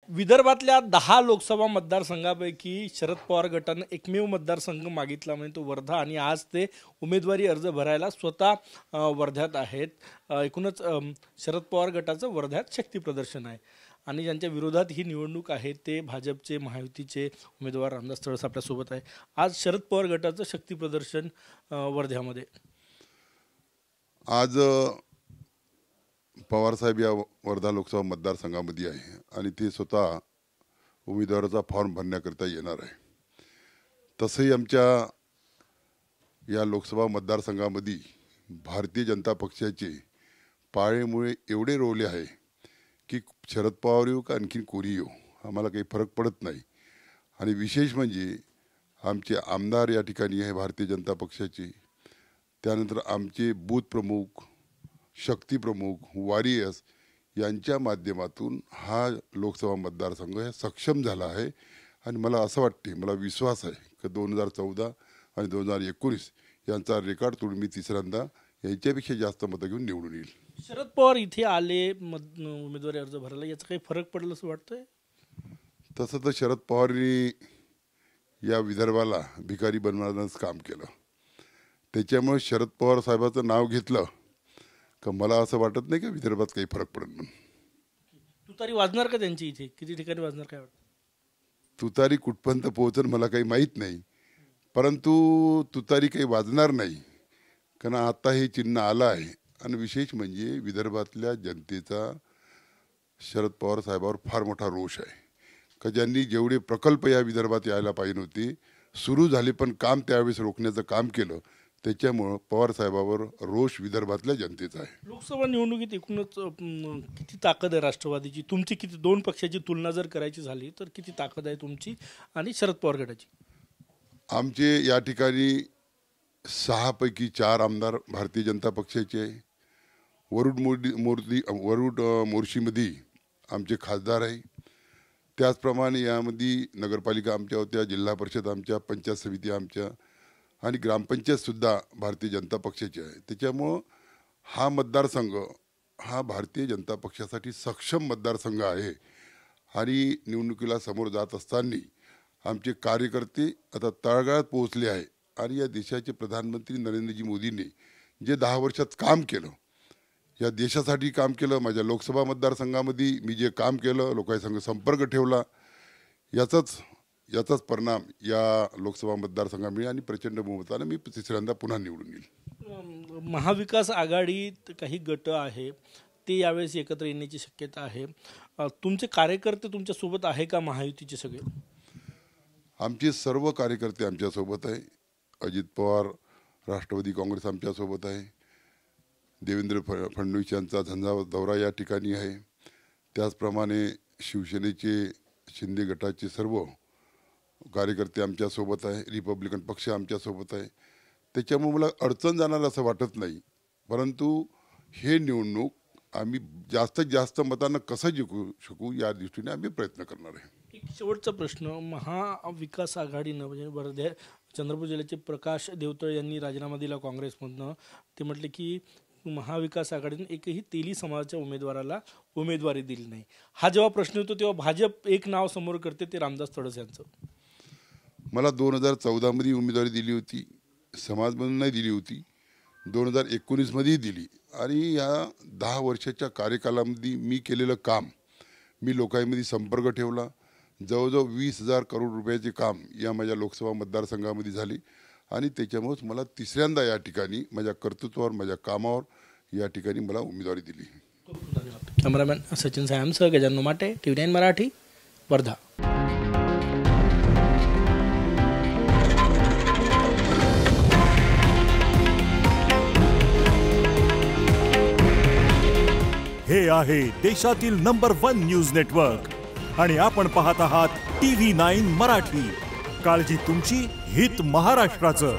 विदर्भातल्या 10 लोकसभा मतदारसंघापैकी शरद पवार गटानं एकमेव मतदारसंघ मागितला म्हणजे तो वर्धा आणि आज ते उमेदवारी अर्ज भरायला स्वतः वर्ध्यात आहेत। एकूणच शरद पवार गटाचं वर्ध्यात शक्ती प्रदर्शन आहे आणि ज्यांच्या विरोधात ही निवडणूक आहे ते भाजपचे महायुतीचे उमेदवार रामदास तळस आपल्यासोबत आहे। आज शरद पवार गटाचं शक्ती प्रदर्शन वर्ध्यामध्ये। आज पवार साहेब या वर्धा लोकसभा मतदारसंघामध्ये आहे आणि ते स्वतः उमेदवाराचा फॉर्म भरण्याकरिता येणार आहे। तसंही आमच्या या लोकसभा मतदारसंघामध्ये भारतीय जनता पक्षाचे पाळेमुळे एवढे रोवले आहे की शरद पवार येऊ का आणखीन कोणी येऊ आम्हाला काही फरक पडत नाही। आणि विशेष म्हणजे आमचे आमदार या ठिकाणी आहे भारतीय जनता पक्षाचे, त्यानंतर आमचे बूथ प्रमुख, शक्ती प्रमुख, वॉरियर्स यांच्या माध्यमातून हा लोकसभा मतदारसंघ हे सक्षम झाला आहे। आणि मला असं वाटते, मला विश्वास आहे की 2014 आणि 2019 यांचा रेकॉर्ड तोडून मी तिसऱ्यांदा यांच्यापेक्षा जास्त मतं घेऊन निवडून येईल। शरद पवार इथे आले उमेदवारी अर्ज भरायला, याचा काही फरक पडला असं वाटतंय? तसं तर शरद पवारांनी या विदर्भाला भिकारी बनवण्याचं काम केलं, त्याच्यामुळे शरद पवार साहेबाचं नाव घेतलं का मला असं वाटत नाही की विदर्भात काही फरक पडेल म्हणून। तुतारी वाजणार का त्यांची इथे? किती ठिकाणी वाजणार काय वाटतं? तुतारी कुठपर्यंत पोहोचेल मला काही माहीत नाही, परंतु तुतारी काही वाजणार नाही कारण आता हे चिन्ह आलं आहे। आणि विशेष म्हणजे विदर्भातल्या जनतेचा शरद पवार साहेबावर फार मोठा रोष आहे का ज्यांनी जेवढे प्रकल्प या विदर्भात यायला पाहिजे होते सुरू झाले पण काम त्यावेळेस रोखण्याचं काम केलं, त्याच्यामुळं पवार साहेबावर रोष विदर्भातल्या जनतेचा आहे। लोकसभा निवडणुकीत एकूणच किती ताकद आहे राष्ट्रवादीची? तुमची किती, दोन पक्षाची तुलना जर करायची झाली तर किती ताकद आहे तुमची आणि शरद पवार गटाची? आमचे या ठिकाणी 6 पैकी 4 आमदार भारतीय जनता पक्षाचे आहे। वरुड मोर्शीमध्ये आमचे खासदार आहे, त्याचप्रमाणे यामध्ये नगरपालिका आमच्या होत्या, जिल्हा परिषद आमच्या, पंचायत समिती आमच्या आणि ग्रामपंचायतसुद्धा भारतीय जनता पक्षाची आहे। त्याच्यामुळं हा मतदारसंघ हा भारतीय जनता पक्षासाठी सक्षम मतदारसंघ आहे। आणि निवडणुकीला समोर जात असताना आमचे कार्यकर्ते आता तळागाळात पोहोचले आहे आणि या देशाचे प्रधानमंत्री नरेंद्रजी मोदींनी जे 10 वर्षात काम केलं, या देशासाठी काम केलं, माझ्या लोकसभा मतदारसंघामध्ये मी जे काम केलं, लोकांसंग संपर्क ठेवला, याचाच परिणाम या लोकसभा मतदारसंघामुळे आणि प्रचंड बहुमताने मी तिसऱ्यांदा पुन्हा निवडून येईल। महाविकास आघाडीत काही गट आहे ते यावेळेस एकत्र येण्याची शक्यता आहे। तुमचे कार्यकर्ते तुमच्या सोबत आहे का महायुतीचे सगळे? आमचे सर्व कार्यकर्ते आमच्यासोबत आहे। अजित पवार राष्ट्रवादी काँग्रेस आमच्यासोबत आहे, देवेंद्र फडणवीस यांचा झंझावात दौरा या ठिकाणी आहे, त्याचप्रमाणे शिवसेनेचे शिंदे गटाचे सर्व कार्यकर्ते आमच्यासोबत आहे, रिपब्लिकन पक्ष आमच्यासोबत आहे। त्याच्यामुळे मला अडचण जाणार असं वाटत नाही, परंतु हे निवडणूक आम्ही जास्तीत जास्त मतांना कसं जिंकू शकू या दृष्टीने आम्ही प्रयत्न करणार आहे। एक शेवटचा प्रश्न, महाविकास आघाडीनं म्हणजे वर्धा चंद्रपूर जिल्ह्याचे प्रकाश देवतळे यांनी राजीनामा दिला काँग्रेसमधनं। ते म्हटले की महाविकास आघाडीने एकही तेली समाजाच्या उमेदवाराला उमेदवारी दिली नाही। हा जेव्हा प्रश्न येतो तेव्हा भाजप एक नाव समोर करते, ते रामदास तळस यांचं। मला 2014 मध्ये उमेदवारी दिली होती, समाज म्हणून नाही दिली होती, 2019 मध्ये दिली। आणि या 10 वर्षाच्या कार्यकालामध्ये मी केलेलं काम, मी लोकांमध्ये संपर्क ठेवला, जवळजवळ 20,000 करोड रुपयाचे काम या माझ्या लोकसभा मतदारसंघामध्ये झाले आणि त्याच्यामुळेच मला तिसऱ्यांदा या ठिकाणी माझ्या कर्तृत्वावर, माझ्या कामावर या ठिकाणी मला उमेदवारी दिली। कॅमेरामॅन सचिन सायमसह गजानन माटे, TV9 मराठी, वर्धा। हे आहे देशातील नंबर 1 न्यूज नेटवर्क आणि आपण पाहत आहात TV9 मराठी। काळजी तुमची, हित महाराष्ट्राचं।